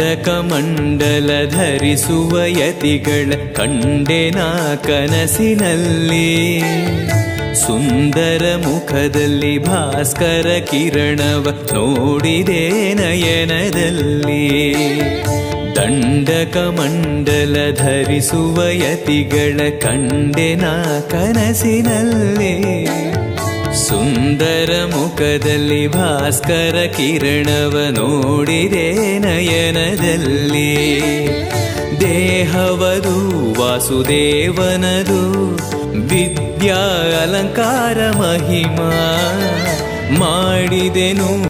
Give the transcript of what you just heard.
ದಂಡಕಮಂಡಲ ಧರಿಸುವ ಯತಿಗಳ ಕಂಡೆನ ಕನಸಿನಲ್ಲಿ ಸುಂದರ ಮುಖದಲ್ಲಿ ಭಾಸ್ಕರ ಕಿರಣವ ನೋಡಿದೆ ನಯನದಲ್ಲಿ ದಂಡಕಮಂಡಲ ಧರಿಸುವ ಯತಿಗಳ ಕಂಡೆನ ಕನಸಿನಲ್ಲಿ ಸುಂದರ ಮುಖದಲ್ಲಿ ಭಾಸ್ಕರ ಕಿರಣವ ನೋಡಿದೆ ನಯನದಲ್ಲಿ ದೇಹವದು ವಾಸುದೇವನದು ವಿದ್ಯಾ ಅಲಂಕಾರ ಮಹಿಮಾ ಮಾಡಿದೆನು